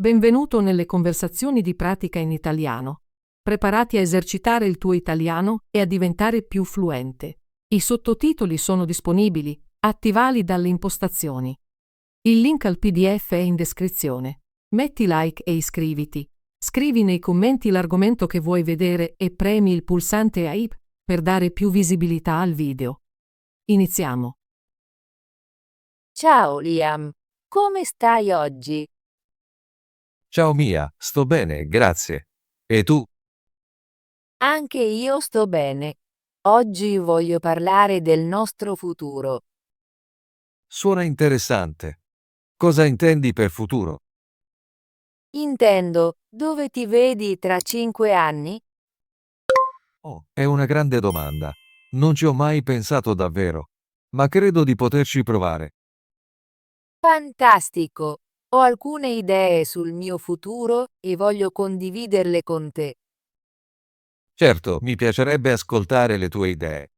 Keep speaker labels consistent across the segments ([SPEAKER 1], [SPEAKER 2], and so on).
[SPEAKER 1] Benvenuto nelle conversazioni di pratica in italiano. Preparati a esercitare il tuo italiano e a diventare più fluente. I sottotitoli sono disponibili, attivali dalle impostazioni. Il link al PDF è in descrizione. Metti like e iscriviti. Scrivi nei commenti l'argomento che vuoi vedere e premi il pulsante AI per dare più visibilità al video. Iniziamo.
[SPEAKER 2] Ciao Liam, come stai oggi?
[SPEAKER 3] Ciao Mia, sto bene, grazie. E tu?
[SPEAKER 2] Anche io sto bene. Oggi voglio parlare del nostro futuro.
[SPEAKER 3] Suona interessante. Cosa intendi per futuro?
[SPEAKER 2] Intendo, dove ti vedi tra 5 anni?
[SPEAKER 3] Oh, è una grande domanda. Non ci ho mai pensato davvero, ma credo di poterci provare.
[SPEAKER 2] Fantastico! Ho alcune idee sul mio futuro e voglio condividerle con te.
[SPEAKER 3] Certo, mi piacerebbe ascoltare le tue idee.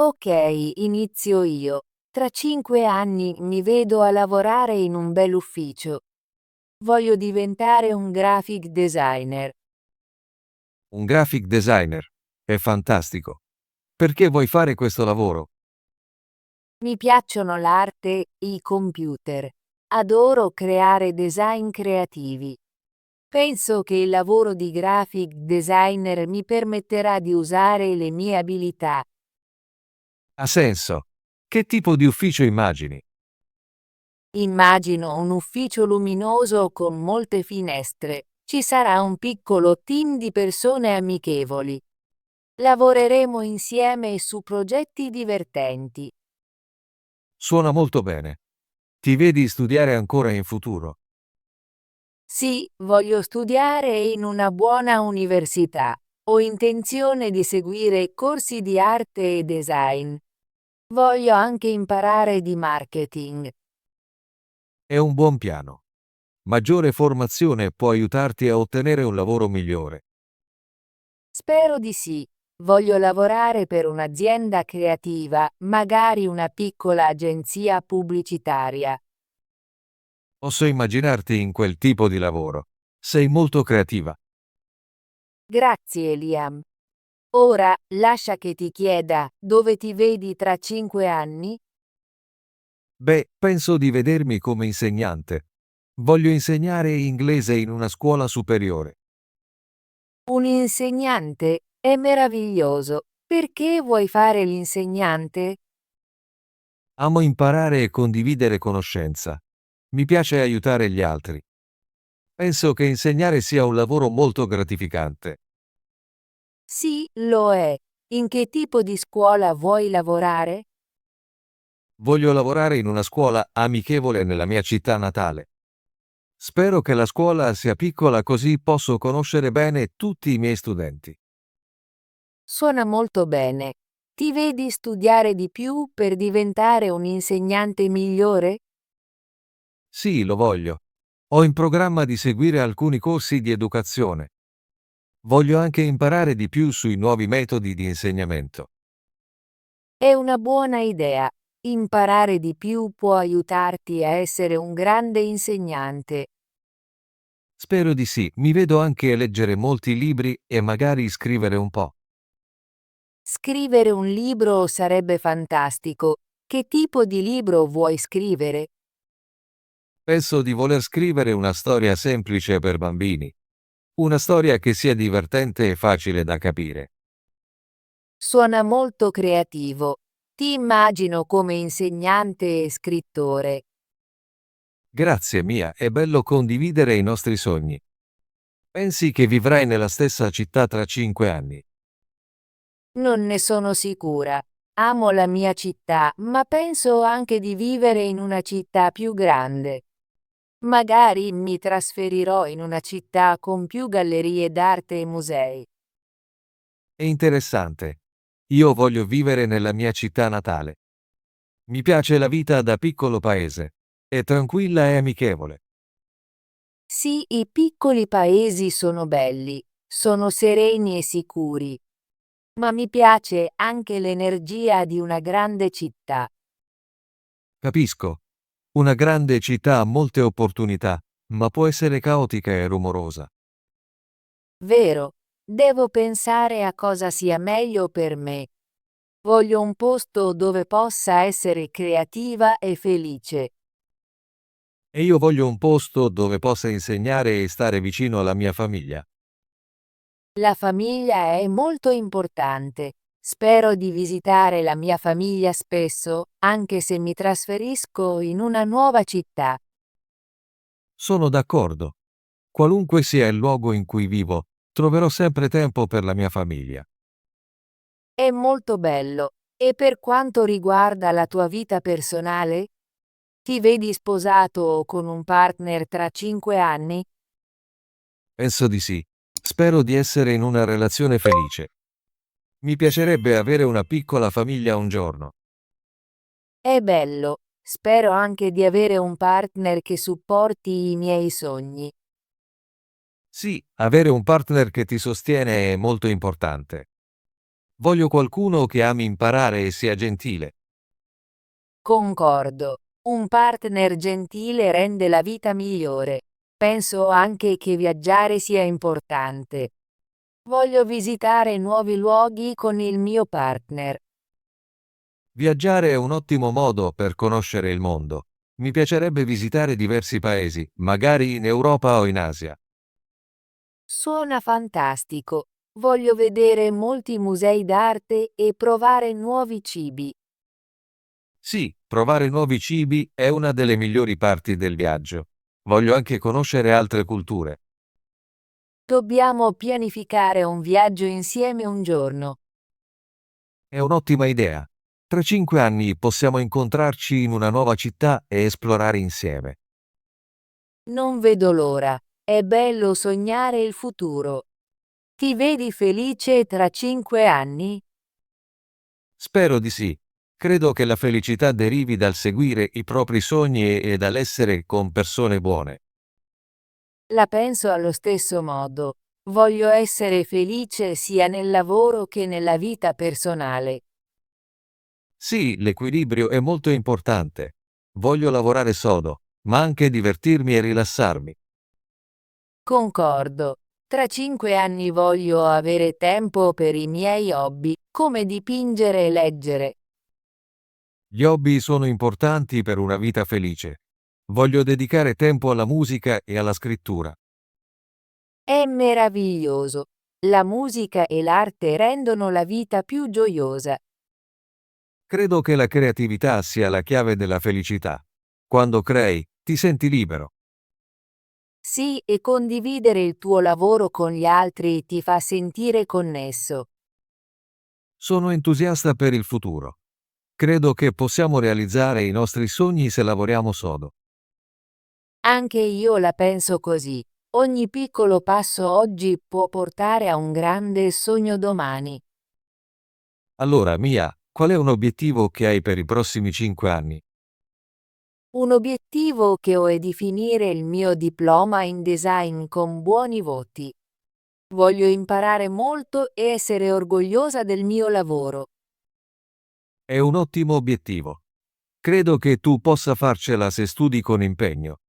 [SPEAKER 2] Ok, inizio io. Tra 5 anni mi vedo a lavorare in un bell'ufficio. Voglio diventare un graphic designer.
[SPEAKER 3] Un graphic designer. È fantastico. Perché vuoi fare questo lavoro?
[SPEAKER 2] Mi piacciono l'arte e i computer. Adoro creare design creativi. Penso che il lavoro di graphic designer mi permetterà di usare le mie abilità.
[SPEAKER 3] Ha senso. Che tipo di ufficio immagini?
[SPEAKER 2] Immagino un ufficio luminoso con molte finestre. Ci sarà un piccolo team di persone amichevoli. Lavoreremo insieme su progetti divertenti.
[SPEAKER 3] Suona molto bene. Ti vedi studiare ancora in futuro?
[SPEAKER 2] Sì, voglio studiare in una buona università. Ho intenzione di seguire corsi di arte e design. Voglio anche imparare di marketing.
[SPEAKER 3] È un buon piano. Maggiore formazione può aiutarti a ottenere un lavoro migliore.
[SPEAKER 2] Spero di sì. Voglio lavorare per un'azienda creativa, magari una piccola agenzia pubblicitaria.
[SPEAKER 3] Posso immaginarti in quel tipo di lavoro. Sei molto creativa.
[SPEAKER 2] Grazie, Liam. Ora, lascia che ti chieda, dove ti vedi tra 5 anni?
[SPEAKER 3] Beh, penso di vedermi come insegnante. Voglio insegnare inglese in una scuola superiore.
[SPEAKER 2] Un insegnante? È meraviglioso. Perché vuoi fare l'insegnante?
[SPEAKER 3] Amo imparare e condividere conoscenza. Mi piace aiutare gli altri. Penso che insegnare sia un lavoro molto gratificante.
[SPEAKER 2] Sì, lo è. In che tipo di scuola vuoi lavorare?
[SPEAKER 3] Voglio lavorare in una scuola amichevole nella mia città natale. Spero che la scuola sia piccola così posso conoscere bene tutti i miei studenti.
[SPEAKER 2] Suona molto bene. Ti vedi studiare di più per diventare un insegnante migliore?
[SPEAKER 3] Sì, lo voglio. Ho in programma di seguire alcuni corsi di educazione. Voglio anche imparare di più sui nuovi metodi di insegnamento.
[SPEAKER 2] È una buona idea. Imparare di più può aiutarti a essere un grande insegnante.
[SPEAKER 3] Spero di sì, mi vedo anche leggere molti libri e magari scrivere un po'.
[SPEAKER 2] Scrivere un libro sarebbe fantastico. Che tipo di libro vuoi scrivere?
[SPEAKER 3] Penso di voler scrivere una storia semplice per bambini. Una storia che sia divertente e facile da capire.
[SPEAKER 2] Suona molto creativo. Ti immagino come insegnante e scrittore.
[SPEAKER 3] Grazie Mia, è bello condividere i nostri sogni. Pensi che vivrai nella stessa città tra 5 anni?
[SPEAKER 2] Non ne sono sicura. Amo la mia città, ma penso anche di vivere in una città più grande. Magari mi trasferirò in una città con più gallerie d'arte e musei.
[SPEAKER 3] È interessante. Io voglio vivere nella mia città natale. Mi piace la vita da piccolo paese. È tranquilla e amichevole.
[SPEAKER 2] Sì, i piccoli paesi sono belli, sono sereni e sicuri. Ma mi piace anche l'energia di una grande città.
[SPEAKER 3] Capisco. Una grande città ha molte opportunità, ma può essere caotica e rumorosa.
[SPEAKER 2] Vero, devo pensare a cosa sia meglio per me. Voglio un posto dove possa essere creativa e felice.
[SPEAKER 3] E io voglio un posto dove possa insegnare e stare vicino alla mia famiglia.
[SPEAKER 2] La famiglia è molto importante. Spero di visitare la mia famiglia spesso, anche se mi trasferisco in una nuova città.
[SPEAKER 3] Sono d'accordo. Qualunque sia il luogo in cui vivo, troverò sempre tempo per la mia famiglia.
[SPEAKER 2] È molto bello. E per quanto riguarda la tua vita personale? Ti vedi sposato o con un partner tra 5 anni?
[SPEAKER 3] Penso di sì. Spero di essere in una relazione felice. Mi piacerebbe avere una piccola famiglia un giorno.
[SPEAKER 2] È bello. Spero anche di avere un partner che supporti i miei sogni.
[SPEAKER 3] Sì, avere un partner che ti sostiene è molto importante. Voglio qualcuno che ami imparare e sia gentile.
[SPEAKER 2] Concordo. Un partner gentile rende la vita migliore. Penso anche che viaggiare sia importante. Voglio visitare nuovi luoghi con il mio partner.
[SPEAKER 3] Viaggiare è un ottimo modo per conoscere il mondo. Mi piacerebbe visitare diversi paesi, magari in Europa o in Asia.
[SPEAKER 2] Suona fantastico. Voglio vedere molti musei d'arte e provare nuovi cibi.
[SPEAKER 3] Sì, provare nuovi cibi è una delle migliori parti del viaggio. Voglio anche conoscere altre culture.
[SPEAKER 2] Dobbiamo pianificare un viaggio insieme un giorno.
[SPEAKER 3] È un'ottima idea. Tra 5 anni possiamo incontrarci in una nuova città e esplorare insieme.
[SPEAKER 2] Non vedo l'ora. È bello sognare il futuro. Ti vedi felice tra 5 anni?
[SPEAKER 3] Spero di sì. Credo che la felicità derivi dal seguire i propri sogni e dall'essere con persone buone.
[SPEAKER 2] La penso allo stesso modo. Voglio essere felice sia nel lavoro che nella vita personale.
[SPEAKER 3] Sì, l'equilibrio è molto importante. Voglio lavorare sodo, ma anche divertirmi e rilassarmi.
[SPEAKER 2] Concordo. Tra 5 anni voglio avere tempo per i miei hobby, come dipingere e leggere.
[SPEAKER 3] Gli hobby sono importanti per una vita felice. Voglio dedicare tempo alla musica e alla scrittura.
[SPEAKER 2] È meraviglioso. La musica e l'arte rendono la vita più gioiosa.
[SPEAKER 3] Credo che la creatività sia la chiave della felicità. Quando crei, ti senti libero.
[SPEAKER 2] Sì, e condividere il tuo lavoro con gli altri ti fa sentire connesso.
[SPEAKER 3] Sono entusiasta per il futuro. Credo che possiamo realizzare i nostri sogni se lavoriamo sodo.
[SPEAKER 2] Anche io la penso così. Ogni piccolo passo oggi può portare a un grande sogno domani.
[SPEAKER 3] Allora, Mia, qual è un obiettivo che hai per i prossimi 5 anni?
[SPEAKER 2] Un obiettivo che ho è di finire il mio diploma in design con buoni voti. Voglio imparare molto e essere orgogliosa del mio lavoro.
[SPEAKER 3] È un ottimo obiettivo. Credo che tu possa farcela se studi con impegno.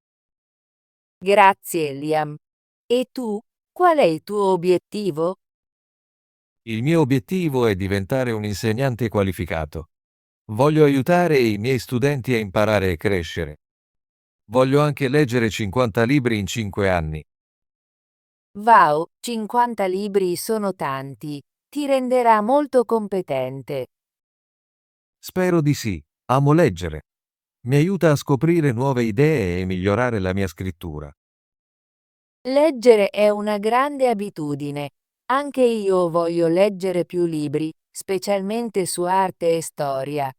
[SPEAKER 2] Grazie, Liam. E tu? Qual è il tuo obiettivo?
[SPEAKER 3] Il mio obiettivo è diventare un insegnante qualificato. Voglio aiutare i miei studenti a imparare e crescere. Voglio anche leggere 50 libri in 5 anni.
[SPEAKER 2] Wow, 50 libri sono tanti. Ti renderà molto competente.
[SPEAKER 3] Spero di sì. Amo leggere. Mi aiuta a scoprire nuove idee e migliorare la mia scrittura.
[SPEAKER 2] Leggere è una grande abitudine. Anche io voglio leggere più libri, specialmente su arte e storia.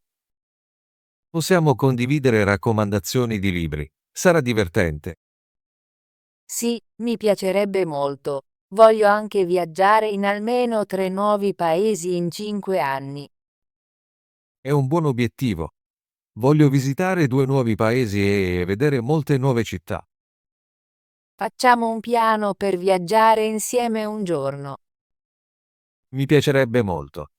[SPEAKER 3] Possiamo condividere raccomandazioni di libri. Sarà divertente.
[SPEAKER 2] Sì, mi piacerebbe molto. Voglio anche viaggiare in almeno 3 nuovi paesi in 5 anni.
[SPEAKER 3] È un buon obiettivo. Voglio visitare 2 nuovi paesi e vedere molte nuove città.
[SPEAKER 2] Facciamo un piano per viaggiare insieme un giorno.
[SPEAKER 3] Mi piacerebbe molto.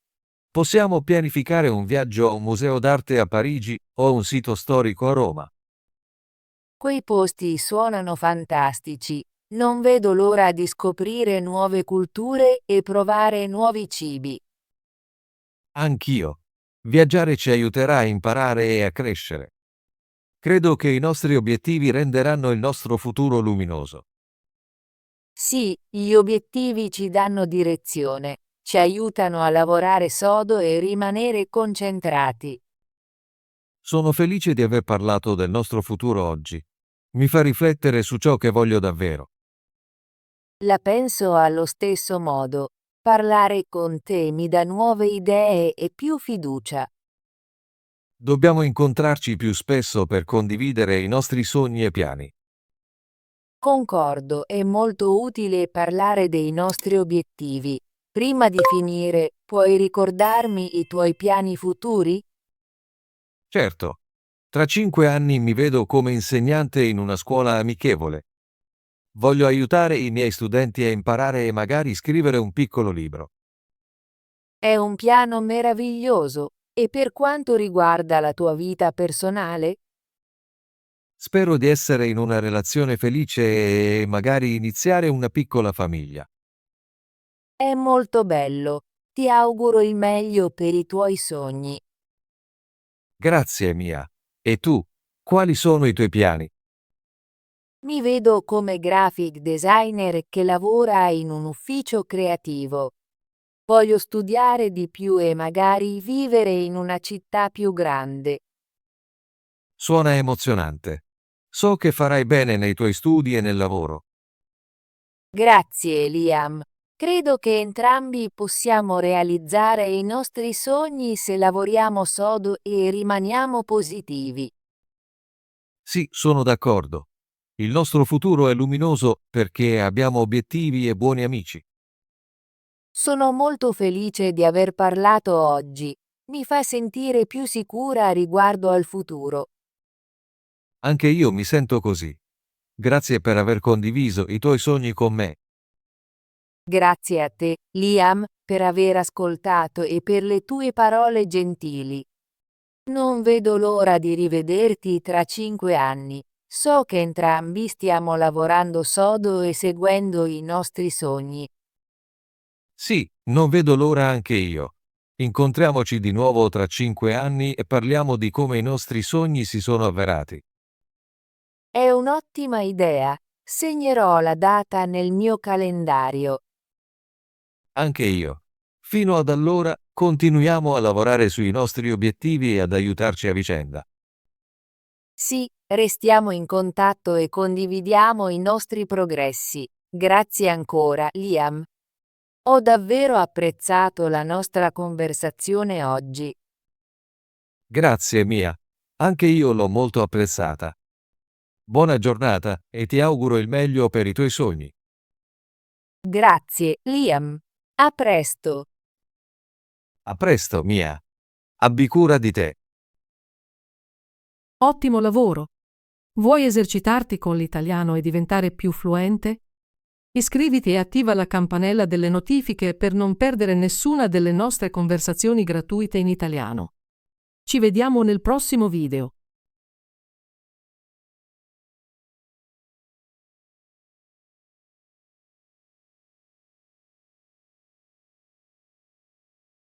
[SPEAKER 3] Possiamo pianificare un viaggio a un museo d'arte a Parigi o a un sito storico a Roma.
[SPEAKER 2] Quei posti suonano fantastici. Non vedo l'ora di scoprire nuove culture e provare nuovi cibi.
[SPEAKER 3] Anch'io. Viaggiare ci aiuterà a imparare e a crescere. Credo che i nostri obiettivi renderanno il nostro futuro luminoso.
[SPEAKER 2] Sì, gli obiettivi ci danno direzione, ci aiutano a lavorare sodo e rimanere concentrati.
[SPEAKER 3] Sono felice di aver parlato del nostro futuro oggi. Mi fa riflettere su ciò che voglio davvero.
[SPEAKER 2] La penso allo stesso modo. Parlare con te mi dà nuove idee e più fiducia.
[SPEAKER 3] Dobbiamo incontrarci più spesso per condividere i nostri sogni e piani.
[SPEAKER 2] Concordo, è molto utile parlare dei nostri obiettivi. Prima di finire, puoi ricordarmi i tuoi piani futuri?
[SPEAKER 3] Certo, tra 5 anni mi vedo come insegnante in una scuola amichevole. Voglio aiutare i miei studenti a imparare e magari scrivere un piccolo libro.
[SPEAKER 2] È un piano meraviglioso. E per quanto riguarda la tua vita personale?
[SPEAKER 3] Spero di essere in una relazione felice e magari iniziare una piccola famiglia.
[SPEAKER 2] È molto bello. Ti auguro il meglio per i tuoi sogni.
[SPEAKER 3] Grazie, Mia. E tu? Quali sono i tuoi piani?
[SPEAKER 2] Mi vedo come graphic designer che lavora in un ufficio creativo. Voglio studiare di più e magari vivere in una città più grande.
[SPEAKER 3] Suona emozionante. So che farai bene nei tuoi studi e nel lavoro.
[SPEAKER 2] Grazie, Liam. Credo che entrambi possiamo realizzare i nostri sogni se lavoriamo sodo e rimaniamo positivi.
[SPEAKER 3] Sì, sono d'accordo. Il nostro futuro è luminoso perché abbiamo obiettivi e buoni amici.
[SPEAKER 2] Sono molto felice di aver parlato oggi. Mi fa sentire più sicura riguardo al futuro.
[SPEAKER 3] Anche io mi sento così. Grazie per aver condiviso i tuoi sogni con me.
[SPEAKER 2] Grazie a te, Liam, per aver ascoltato e per le tue parole gentili. Non vedo l'ora di rivederti tra 5 anni. So che entrambi stiamo lavorando sodo e seguendo i nostri sogni.
[SPEAKER 3] Sì, non vedo l'ora anche io. Incontriamoci di nuovo tra 5 anni e parliamo di come i nostri sogni si sono avverati.
[SPEAKER 2] È un'ottima idea. Segnerò la data nel mio calendario.
[SPEAKER 3] Anche io. Fino ad allora, continuiamo a lavorare sui nostri obiettivi e ad aiutarci a vicenda.
[SPEAKER 2] Sì, restiamo in contatto e condividiamo i nostri progressi. Grazie ancora, Liam. Ho davvero apprezzato la nostra conversazione oggi.
[SPEAKER 3] Grazie, Mia. Anche io l'ho molto apprezzata. Buona giornata e ti auguro il meglio per i tuoi sogni.
[SPEAKER 2] Grazie, Liam. A presto.
[SPEAKER 3] A presto, Mia. Abbi cura di te.
[SPEAKER 1] Ottimo lavoro! Vuoi esercitarti con l'italiano e diventare più fluente? Iscriviti e attiva la campanella delle notifiche per non perdere nessuna delle nostre conversazioni gratuite in italiano. Ci vediamo nel prossimo video.